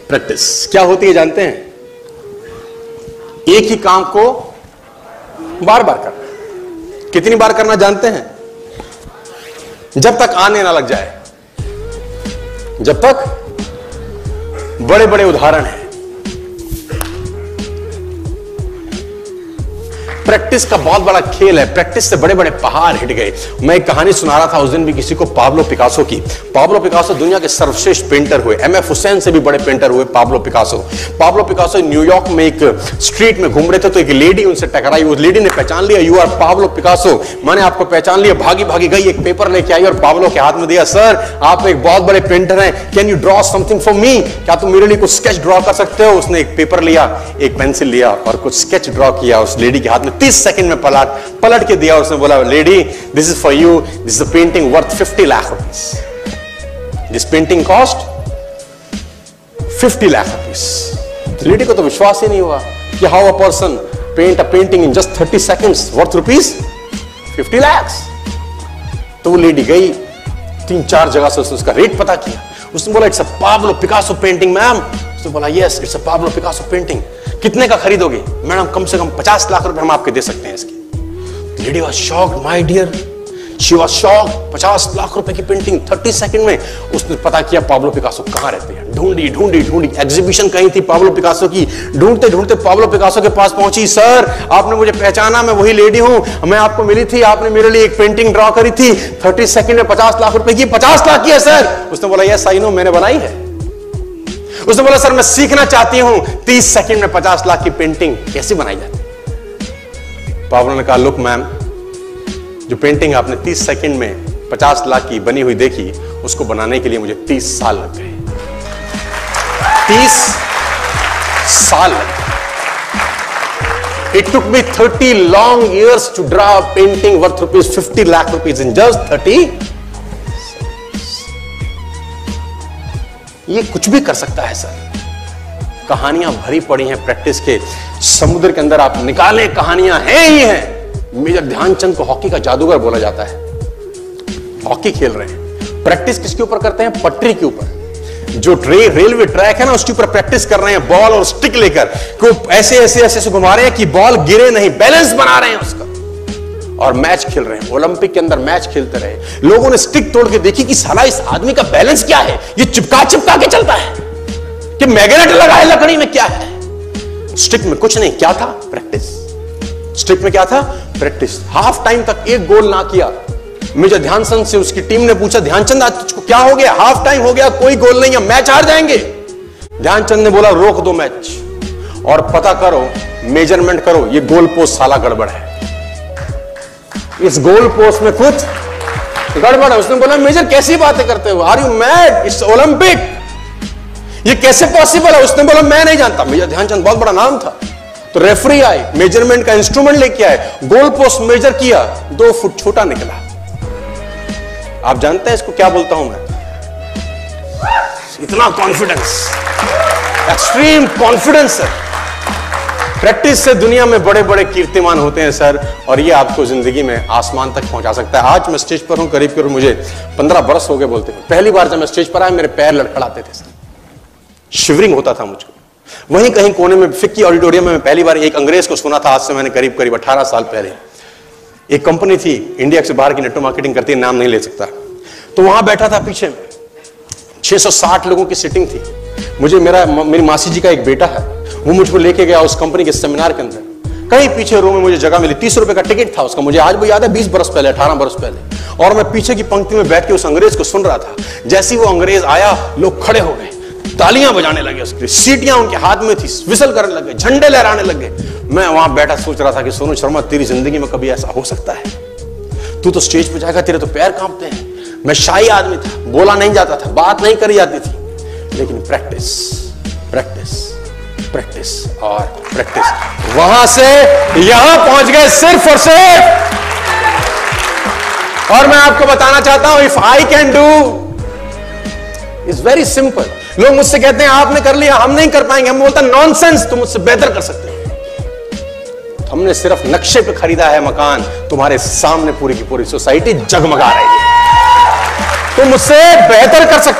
Practice क्या होती है जानते हैं? एक ही काम को बार बार करना। कितनी बार करना जानते हैं? जब तक आने ना लग जाए, जब तक। बड़े बड़े उदाहरण हैं। प्रैक्टिस का बहुत बड़ा खेल है। प्रैक्टिस से बड़े बड़े पहाड़ हिट गए। मैं एक कहानी सुना रहा था उस दिन भी किसी को, पाब्लो पिकासो की। पाब्लो पिकासो दुनिया के सर्वश्रेष्ठ पेंटर हुए। एमएफ हुसैन से भी बड़े पेंटर हुए Pablo Picasso. Pablo Picasso New York में एक स्ट्रीट में घूम रहे थे तो एक लेडी उनसे टकराई। उस लेडी ने पहचान लिया, यू आर पाब्लो पिकासो, मैंने आपको पहचान लिया। भागी भागी गई, एक पेपर लेके आई और पाब्लो के हाथ में दिया। सर आप एक बहुत बड़े पेंटर हैं, can you draw something for me? क्या तुम मेरे लिए कुछ स्केच ड्रॉ कर सकते हो? उसने एक पेपर लिया, एक पेंसिल लिया और कुछ स्केच ड्रॉ किया उस लेडी के हाथ में। 30 सेकंड में पलट के दिया। उसने बोला, lady this is for you, this is a painting worth 50 lakh rupees. This painting cost 50 lakh rupees. Lady को तो विश्वास ही नहीं हुआ कि how a person paint a painting in just 30 seconds worth rupees 50 lakh. तो वो लेडी गई, 3-4 जगह से उसने उसका रेट पता किया। उसने बोला, it's a Pablo Picasso painting ma'am. उसने बोला, yes it's a Pablo Picasso painting. कितने का खरीदोगे? मैडम कम से कम 50 लाख रुपए हम आपके दे सकते हैं इसकी। Lady was shocked, my dear, she was shocked. 50 lakh रुपए की पेंटिंग 30 सेकंड में। उसने पता किया पाब्लो पिकासो कहां रहते हैं। ढूंढी ढूंढी ढूंढी, एग्जीबिशन कहीं थी पाब्लो पिकासो की। ढूंढते ढूंढते पाब्लो पिकासो के पास पहुंची। सर आपने मुझे पहचाना, मैं वही लेडी हूं, मैं आपको मिली थी, आपने मेरे लिए एक पेंटिंग ड्रॉ करी थी 30 सेकंड में 50 लाख रुपए की। 50 लाख की है सर? उसने बोला, यस आई नो, मैंने बनाई है। उसने बोला, सर मैं सीखना चाहती हूं 30 सेकंड में 50 लाख की पेंटिंग कैसे बनाई जाती। पाब्लो ने कहा, लुक मैम, जो पेंटिंग आपने 30 सेकंड में 50 लाख की बनी हुई देखी, उसको बनाने के लिए मुझे 30 साल लग गए। 30 साल लग गए। It took me 30 long years to draw a painting worth rupees 50 lakh rupees in just 30। ये कुछ भी कर सकता है सर। कहानियां भरी पड़ी हैं प्रैक्टिस के समुद्र के अंदर। आप निकाले, कहानियां हैं ही हैं। मेजर ध्यानचंद को हॉकी का जादूगर बोला जाता है। हॉकी खेल रहे हैं, प्रैक्टिस किसके ऊपर करते हैं? पटरी के ऊपर। जो रेलवे ट्रैक है ना, उसके ऊपर प्रैक्टिस कर रहे हैं। बॉल और स्टिक लेकर को ऐसे ऐसे ऐसे घुमा रहे हैं कि बॉल गिरे नहीं, बैलेंस बना रहे हैं उसका। और मैच खेल रहे हैं। ओलंपिक के अंदर मैच खेलते रहे। लोगों ने स्टिक तोड़ के देखी कि साला इस आदमी का बैलेंस क्या है, ये चिपका चिपका के चलता है कि मैग्नेट लगा है लकड़ी में, क्या है? स्टिक में कुछ नहीं, क्या था? प्रैक्टिस। स्टिक में क्या था? प्रैक्टिस। हाफ टाइम तक एक गोल ना किया। मेजर ध्यानचंद से उसकी टीम ने पूछा, ध्यानचंद आज तुझको क्या हो गया? हाफ टाइम हो गया, कोई गोल नहीं है, मैच हार जाएंगे। ध्यानचंद ने बोला, रोक दो मैच और पता करो, मेजरमेंट करो, ये गोल पोस्ट साला गड़बड़ है, इस गोल पोस्ट में कुछ गड़बड़ है। उसने बोला, मेजर कैसी बातें करते हो? Are you mad? It's Olympic, ये कैसे पॉसिबल है? उसने बोला, मैं नहीं जानता। मेजर ध्यानचंद बहुत बड़ा नाम था। तो रेफरी आए, मेजरमेंट का इंस्ट्रूमेंट लेके आए, गोल पोस्ट मेजर किया, 2 फुट छोटा निकला। आप जानते हैं इसको क्या बोलता हूं मैं? इतना कॉन्फिडेंस, एक्सट्रीम कॉन्फिडेंस है। प्रैक्टिस से दुनिया में बड़े बड़े कीर्तिमान होते हैं सर, और ये आपको जिंदगी में आसमान तक पहुंचा सकता है। आज मैं स्टेज पर हूं, करीब करीब मुझे 15 बरस हो गए बोलते हैं। पहली बार जब मैं स्टेज पर आया, मेरे पैर लड़खड़ाते थे सर, शिवरिंग होता था मुझको। वहीं कहीं कोने में फिक्की ऑडिटोरियम में मैं पहली बार एक अंग्रेज को सुना था। आज से मैंने करीब करीब 18 साल पहले। एक कंपनी थी इंडिया से बाहर की, नेटवर्क मार्केटिंग करती है, नाम नहीं ले सकता। तो वहां बैठा था पीछे में, 660 लोगों की सीटिंग थी। मुझे मेरी मासी जी का एक बेटा है, वो मुझको लेके गया उस कंपनी के सेमिनार के अंदर। कहीं पीछे रो में मुझे जगह मिली, 30 रुपए का टिकट था उसका, मुझे आज भी याद है, 20 बरस पहले, 18 बरस पहले। और मैं पीछे की पंक्ति में बैठ के उस अंग्रेज को सुन रहा था। जैसे ही वो अंग्रेज आया, लोग खड़े हो गए, तालियां बजाने लगे, उसकी सीटियां उनके हाथ में थी, विसल करने लगे, झंडे लहराने लगे। मैं वहां बैठा सोच रहा था कि सोनू शर्मा, तेरी जिंदगी में कभी ऐसा हो सकता है? तू तो स्टेज पे जाएगा, तेरे तो पैर कांपते हैं। मैं शाही आदमी था, बोला नहीं जाता था, बात नहीं करी जाती थी, लेकिन प्रैक्टिस प्रैक्टिस प्रैक्टिस और प्रैक्टिस, वहां से यहां पहुंच गए सिर्फ और सिर्फ। और मैं आपको बताना चाहता हूं, if I can do, it's very simple. लोग मुझसे कहते हैं आपने कर लिया, हम नहीं कर पाएंगे। हम बोलता नॉनसेंस, तुम मुझसे बेहतर कर सकते हो। हमने सिर्फ नक्शे पे खरीदा है मकान, तुम्हारे सामने पूरी की पूरी सोसाइटी जगमगा रही है। तुम मुझसे बेहतर कर सकते हो।